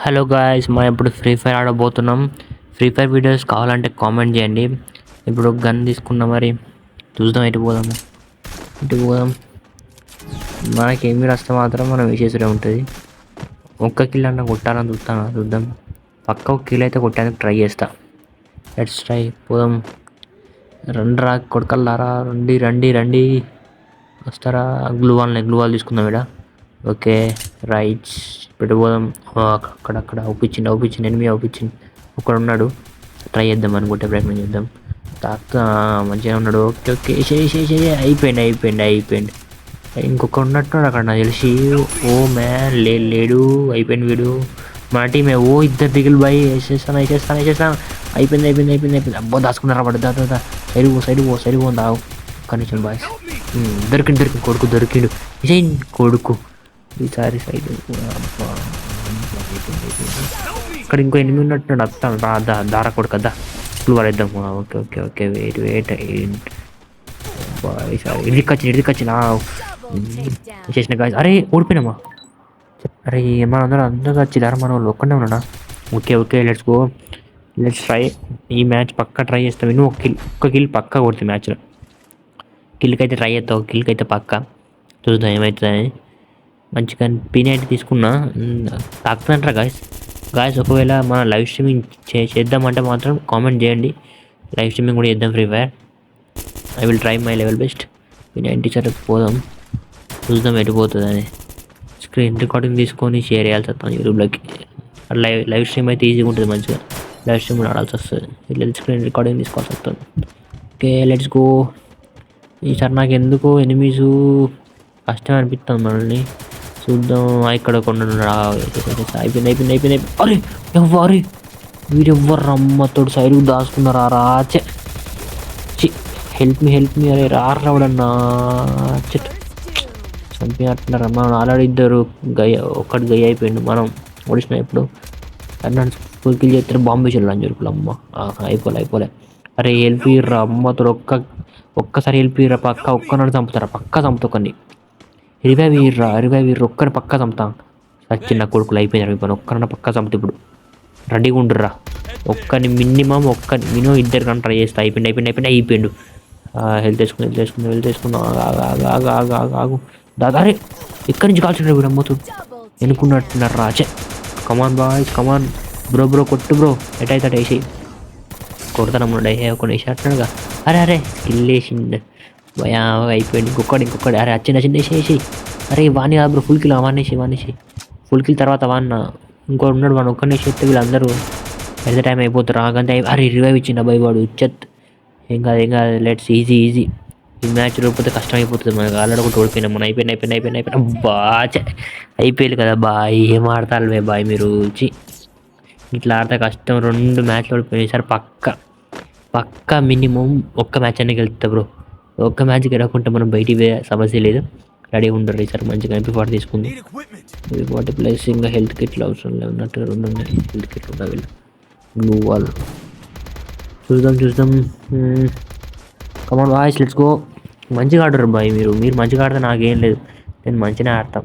Hello guys, మనం ఇప్పుడు free fire ఆడబోతున్నాం. ఫ్రీ ఫైర్ వీడియోస్ కావాలంటే కామెంట్ చేయండి. ఇప్పుడు గన్ తీసుకున్నా, మరి చూద్దాం ఎటు పోదాము. మనకేమి వస్తే మాత్రం మనం వేసేసే ఉంటుంది. ఒక్క కిల్ అన్న కొట్టాలని చూద్దాం. పక్క ఒక కిల్ అయితే కొట్టడానికి ట్రై చేస్తా. Let's try. పోదాం. రండిరా కొడకల్లారా, రండి వస్తారా. గ్లూ వాల్ తీసుకుందాం ఇక్కడ. ఓకే రైట్స్ పెట్టిపోదాం. అక్కడ అవుపించింది ఎనిమిది అవుపించింది. ఒకడు ఉన్నాడు, ట్రై చేద్దాం అనుకుంటే ప్రయత్నం చేద్దాం. తాకుతా మంచిగా ఉన్నాడు. ఓకే అయిపోయింది. ఇంకొక ఉన్నట్టున్నాడు అక్కడ నాకు తెలిసి. ఓ మ్యాన్ లేడు, అయిపోయింది వీడు. మన టీమే. ఓ ఇద్దరు దిగులు బాయ్. వేసేస్తాను. అయిపోయింది. అబ్బో దాచుకున్నారా వాడు. దా సైడ్ పో దావు. కనీసం బాయ్ దొరికిండు కొడుకు. కొడుకు ఈసారి సైడ్. ఇక్కడ ఇంకో ఎనిమిది ఉన్నట్టున్నాడు. వస్తాను దారా కొడు కదా. ఇప్పుడు వాడేద్దాం. ఓకే వెయిట్ ఇడికొచ్చిన చేసిన గాయ. అరే ఓడిపోయినామా. అరే అందరూ వచ్చిదారా, మన వాళ్ళు ఒక్కడే ఉన్నాడా. Okay let's try. ఈ మ్యాచ్ పక్కా ట్రై చేస్తాం. నువ్వు ఒక్క కిల్ పక్కా కొడుతుంది మ్యాచ్లో. కిల్కి అయితే ట్రై చేస్తావు. కిల్కి అయితే పక్కా చూద్దాం ఏమవుతుందని. మంచిగా P90 తీసుకున్నా. తాకుతుంటారా గాయస్. ఒకవేళ మన లైవ్ స్ట్రీమింగ్ చేద్దామంటే మాత్రం కామెంట్ చేయండి. లైవ్ స్ట్రీమింగ్ కూడా చేద్దాం free fire. I will try my level best. P90 సరే పోదాం. చూద్దాం ఎటు పోతుందని. స్క్రీన్ రికార్డింగ్ తీసుకొని షేర్ చేయాల్సి వస్తాను యూట్యూబ్లోకి. లైవ్ స్ట్రీమ్ అయితే ఈజీగా ఉంటుంది. మంచిగా లైవ్ స్ట్రీమ్ కూడా ఆడాల్సి వస్తుంది. ఇట్లా స్క్రీన్ రికార్డింగ్ తీసుకోవాల్సి వస్తుంది. Okay let's go. ఈసారి నాకు ఎందుకో ఎనిమిస్ కష్టం అనిపిస్తుంది మనల్ని. చూద్దాం. ఇక్కడ కొన్ని అయిపోయింది. అరే వీరెవ్వరు రమ్మతోడు సైడ్కి దాచుకున్నారా రాచే. హెల్ప్ మీ అరే రావడన్నా చెట్ చంపినట్టున్నారా. మనం ఆల్రెడీ ఇద్దరు ఒక్కటి గయ్య అయిపోయిండు. మనం ఓడిసిన ఇప్పుడు నన్ను ఫుల్ కిల్ చేస్తే బాంబే చెల్లని చెరుకులు. అమ్మ అయిపోలే. అరే హెల్ప్ ఇర్రా అమ్మతో ఒక్కసారి హెల్ప్ ఇర్రా. పక్క ఒక్కనాడు చంపుతారా. పక్క చంపుతాన్ని. రివైవ్ ఇర్రా ఒక్కరిని పక్క చంపుతా. చిన్న కొడుకులు అయిపోయినారు. ఒక్కరన్నా పక్క చంపుతా. ఇప్పుడు రెడీగా ఉండుర్రా. మినిమం ఇద్దరు కన్నా ట్రై చేస్తా. అయిపోయిండు. హెల్త్ వేసుకున్నా. ఆగు దాదారే. ఎక్కడి నుంచి కాల్చుంటారు వీడు. అమ్మతో ఎన్నుకున్నట్టున్నారు రాచే. Come on boys come on. బ్రో కొట్టు బ్రో. ఎటైతే వేసి కొడతానమ్మా. ఒక వేసి అంటున్నాడుగా. అరే స్కిల్ వేసిండు భయా. అయిపోయింది. ఇంకొకటి అరే చిన్న వేసి. అరే వాణి కాదు బ్రో. ఫుల్ కిల్ వాణేసి. ఫుల్ కిల్ తర్వాత వాడిన ఇంకోటి ఉన్నాడు. వాడు ఒక్కనే చేస్తే వీళ్ళందరూ ఎంత టైం అయిపోతారు. ఆగంతే. అరే రివైవ్ ఇచ్చిండు అబ్బాయి వాడు. ఇచ్చత్ ఏం కాదు. Let's easy. ఈ మ్యాచ్ లేకపోతే కష్టం అయిపోతుంది మనకు. ఆల్రెడీ ఒకటి ఓడిపోయినాం మనం. అయిపోయిన బాచ్ అయిపోయింది కదా బాయ్. ఏం ఆడతారు బాయ్ మీరు. ఇట్లా ఆడితే కష్టం. 2 మ్యాచ్లు ఓడిపోయినాయి. సార్ పక్క మినిమం ఒక్క మ్యాచ్ అన్నీ గెలుస్తా బ్రో. ఒక్క మ్యాచ్ గెలవకుంటే మనం బయటికి సమస్య లేదు. రెడీ ఉండరు ఈసారి. మంచిగా MP40 తీసుకుంది. MP40 ప్లస్ ఇంకా హెల్త్ కిట్లు అవసరం లేనట్టు 2 ఉన్నాయి. హెల్త్ కిట్లు ఉంటాయి. గ్లూ వాల్ చూద్దాం. Come on boys let's go. మంచిగా ఆడరు బాయ్ మీరు మంచిగా ఆడితే నాకేం లేదు. నేను మంచిగా ఆడతాం.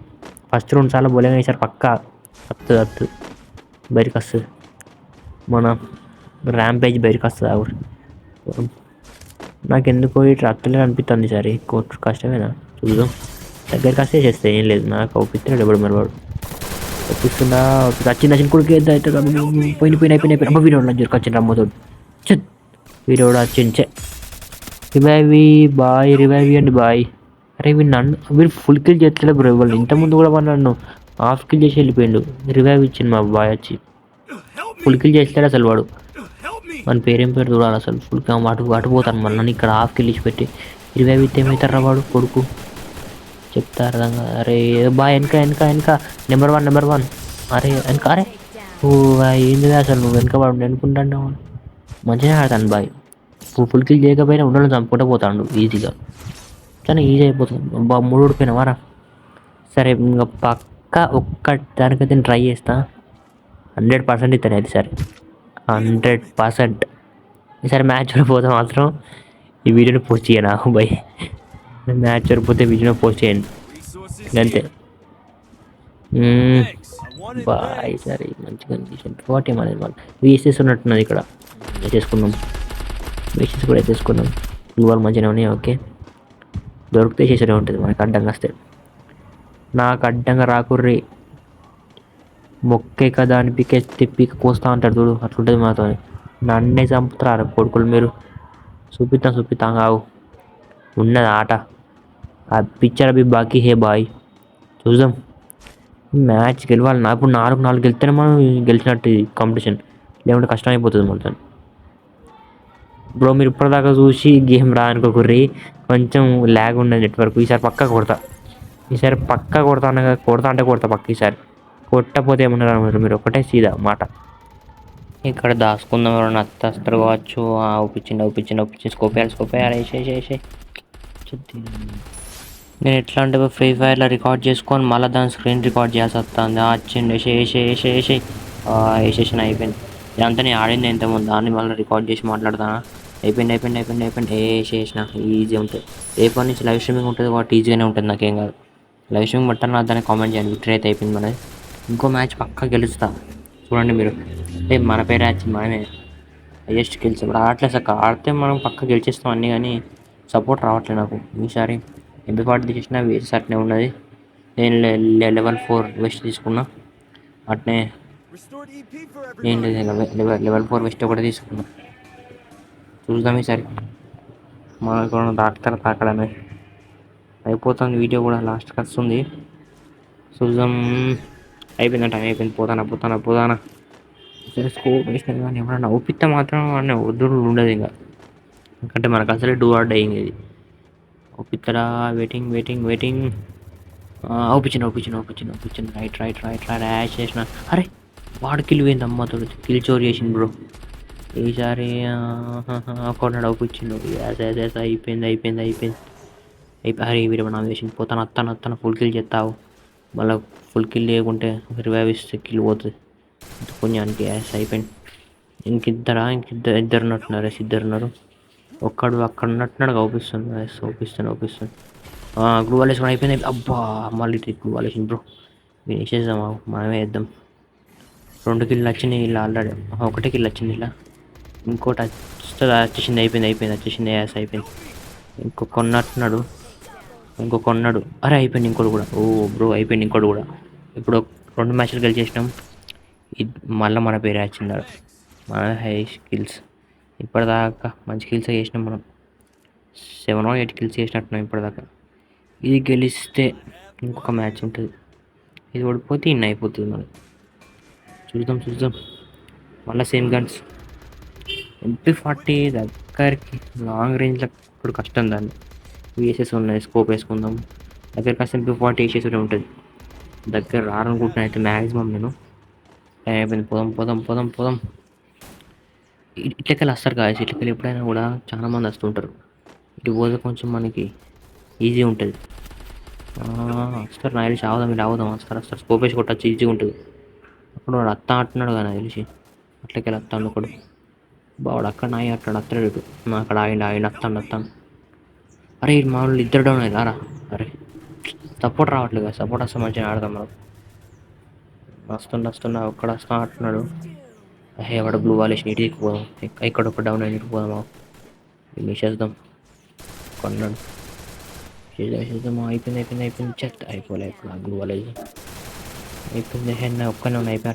ఫస్ట్ 2 సార్లు బోలేగా ఈసారి పక్కా వస్తుంది. బయటకు వస్తుంది. మన ర్యాంపేజ్ బయటకు వస్తుంది. నాకు ఎందుకో ఇట్లా అత్తలేదు అనిపిస్తుంది ఈసారి. కష్టమేనా చూద్దాం. దగ్గరికి వస్తే చేస్తే ఏం లేదు. నాకు అవుపిస్తున్నాడు ఎప్పుడు మరి వాడు. ఒప్పిస్తుందా. వచ్చిన కొడుకు అయిపోయినాయి. అమ్మ వీడియో జరుకు వచ్చింది. అమ్మతో వీడియో వచ్చించే. రివైవ్ అండి బాయ్. అరే వీడు ఫుల్ కిల్ చేస్తలే బ్రో. వాళ్ళు ఇంతకుముందు కూడా నన్ను హాఫ్ కిల్ చేసి వెళ్ళిపోయిండు. రివైవ్ ఇచ్చింది మా బాయ్ వచ్చి. ఫుల్ కిల్ చేస్తాడు అసలు వాడు. మన పేరు చూడాలి అసలు. ఫుల్ అటు పోతాను మళ్ళీ. నన్ను ఇక్కడ హాఫ్ కిల్ ఇచ్చి పెట్టి రివైవ్ ఇస్తే ఏమవుతారా వాడు కొడుకు. చెప్తా అర్థం కాదు. అరే బాయ్ వెనక నెంబర్ వన్. అరే ఓ ఏంది అసలు. నువ్వు వెనక వాడు అనుకుంటాను. మంచిగా ఆడతాను బాయ్. ఫుల్ కిల్ చేయకపోయినా ఉండడం చంపుకుంటూ పోతాడు ఈజీగా. కానీ ఈజీ అయిపోతుంది. 3 ఓడిపోయినావారా. సరే ఇంకా పక్క ఒక్క దానికైతే నేను ట్రై చేస్తా. 100% ఇస్తాను అయితే సరే. 100%. ఈసారి మ్యాచ్ ఓడిపోతే మాత్రం ఈ వీడియోని పోస్ట్ చేయను బాయ్. మ్యాచ్ ఓడిపోతే వీడియోని పోస్ట్ చేయండి అంతే. బాయ్ సరే మంచిగా అనిపించింది. వాట్ ఏమనేది వాళ్ళు వీసెస్ ఉన్నట్టున్నది ఇక్కడ. వేసేసుకున్నాం, వీసెస్ కూడా వేసేసుకున్నాం. ఇవాళ మంచిగా ఉన్నాయి. ఓకే, దొరికితే చేసేనే ఉంటుంది మనకి అడ్డంగా వస్తే. నాకు అడ్డంగా రాకుర్రి, మొక్కే కదా అని పీకే తిప్పి కోస్తా అంటాడు చూడు, అట్లుంటుంది మాతో. నన్నే చంపుతారు కొడుకులు మీరు. చూపిస్తాం కావు, ఉన్నది ఆట. ఆ పిక్చర్ అవి బాకీ హే బాయ్, చూద్దాం. మ్యాచ్ గెలవాలి. నాకు 4-4 గెలిస్తేనే మనం గెలిచినట్టు కాంపిటీషన్, లేకుంటే కష్టం అయిపోతుంది మొత్తం. బ్రో మీరు ఇప్పటిదాకా చూసి గేమ్ రా అనుకోకుర్రి, కొంచెం ల్యాగ్ ఉన్నది నెట్వర్క్. ఈసారి పక్కా కొడతా, కొడతా పక్క. ఈసారి కొట్టకపోతే ఏమన్నారు అనమాట మీరు, ఒకటే సీదా మాట. ఇక్కడ దాచుకుందాం, ఎవరైనా అత్తస్తారు కావచ్చు. ఒప్పించి స్కోప్ వేయాలి. వేసే నేను ఎట్లా అంటే ఫ్రీ ఫైర్లో రికార్డ్ చేసుకొని మళ్ళీ దాని స్క్రీన్ రికార్డ్ చేయాల్సి వస్తుంది. వచ్చింది వేసేసిన అయిపోయింది. ఇదంతా నేను ఆడింది ఇంతకుముందు, దాన్ని మళ్ళీ రికార్డ్ చేసి మాట్లాడతాను. అయిపోయింది. వేసేసిన ఈజీ ఉంటుంది. రేపటి నుంచి లైవ్ స్ట్రీమింగ్ ఉంటుంది కాబట్టి ఈజీగానే ఉంటుంది, నాకేం కాదు. లైవ్ స్ట్రీమింగ్ బట్టాను నాకు దాన్ని కామెంట్ చేయండి. విక్టరీ అయితే అయిపోయింది మనది. ఇంకో మ్యాచ్ పక్కా గెలుస్తా చూడండి మీరు. మన పేరు వచ్చింది, మనమే హైయెస్ట్ గెలిచి. ఇప్పుడు ఆడట్లేదు సక్క, ఆడితే మనం పక్క గెలిచేస్తాం అన్నీ, కానీ సపోర్ట్ రావట్లేదు నాకు. ఈసారి MP40 తీసేసిన, వేసి అట్నే ఉన్నది. నేను లెవెల్ 4 వెస్ట్ తీసుకున్నా. అట్నే ఏం లేదు, లెవెల్ 4 వెస్ట్ ఒకటి తీసుకున్నా. చూద్దాం ఈసారి మనకు తాకడమే అయిపోతుంది. వీడియో కూడా లాస్ట్కి వస్తుంది, చూద్దాం. అయిపోయింది. పోతానా. సరే స్కోప్ వేసినా కానీ ఎవరన్నా ఒప్పిస్తే మాత్రం అన్న వద్దుడు ఉండదు ఇంకా. ఎందుకంటే మనకు అసలే డూ ఆర్ డైయింగ్ ఇది. ఒప్పిస్తారా, వెయిటింగ్. ఒప్పించిన రైట్ ర్యాష్ చేసిన. అరే వాడు కిల్ పోయింది, అమ్మతో కిల్ చోరీ చేసింది బ్రో. ఈసారి కొన్నాడు, ఒప్పించిండు. అయిపోయింది. అరే వీరు మనం వేసింది. అత్తాను ఫుల్ కిల్ చేస్తావు, మళ్ళీ ఫుల్ కిల్ లేకుంటే రివైవ్ ఇస్తే కిల్ పోతుంది పుణ్యానికి. అయిపోయింది. ఇద్దరు ఉన్నట్టున్నారు. ఇద్దరున్నారు. ఒక్కడు అక్కడ ఉన్నట్టున్నాడు. ఒప్పిస్తాను. గ్లూవాల్ వేసుకొని అయిపోయింది. అబ్బా మళ్ళీ గ్లూవాల్ వేసింది బ్రో. వేసేద్దాం, మనమే వేద్దాం. 2 కిల్లు వచ్చినాయి ఇలా ఆల్రెడీ. 1 కిల్ వచ్చింది ఇలా. ఇంకోటి వచ్చేసింది. అయిపోయింది. ఇంకొకన్నాడు. అరే అయిపోయింది ఇంకోటి కూడా. ఓ బ్రో అయిపోయింది ఇంకోటి కూడా. ఇప్పుడు 2 మ్యాచ్లు గెలిచేసినాం. మళ్ళీ మన పేరు వచ్చిందాడు. మన హై స్కిల్స్ ఇప్పటిదాకా మంచి కిల్స్ చేసినాం మనం. 7 or 8 కిల్స్ చేసినట్టున్నాం ఇప్పటిదాకా. ఇది గెలిస్తే ఇంకొక మ్యాచ్ ఉంటుంది. ఇది ఓడిపోతే ఇన్ని అయిపోతుంది మనకి. చూద్దాం. మళ్ళీ సేమ్ గన్స్. MP40 దగ్గరికి లాంగ్ రేంజ్లో ఇప్పుడు కష్టం. దాన్ని వేసేసి ఉన్నాయి. స్కోప్ వేసుకుందాం. దగ్గరికి వస్తే MP40 వేసేసి ఉంటుంది. దగ్గర రారనుకుంటున్నా అయితే మ్యాక్సిమం నేను. అయిపోయింది. పోదాం. ఇట్లకెళ్ళి వస్తారు కాదు. ఇట్లకెళ్ళి ఎప్పుడైనా కూడా చాలా మంది వస్తుంటారు. ఇటు పోతే కొంచెం మనకి ఈజీ ఉంటుంది. వస్తారు నా తెలిసి. ఆవుదాం వస్తారు. స్కోప్ వేసి కొట్టచ్చు, ఈజీగా ఉంటుంది. అప్పుడు వాడు అంటున్నాడు కానీ తెలిసి అట్లకెళ్ళి వస్తాడు ఒకడు. వాడు అక్కడ అత్తడు ఇటు. అక్కడ ఆగిండు. వస్తాడు. అరే మా వాళ్ళు ఇద్దరు డౌన్ అయ్యారా. అరే సపోర్ట్ రావట్లేదు కదా. సపోర్ట్ వస్తే మంచిగా ఆడదాం మనం. వస్తున్నా ఒక్కడ అంటున్నాడు. వాడు బ్లూ వాల్ వేసి నీటికి పోదాం. ఇక్కడ ఒక డౌన్ అయినట్టు పోదామా. వేసేద్దాం. కొన్నాడు. చేద్దాం. అయిపోయింది. చెత్త అయిపోలే. ఇప్పుడు బ్లూ వాల్ అయిపోయింది. ఒక్కనే అయిపోయి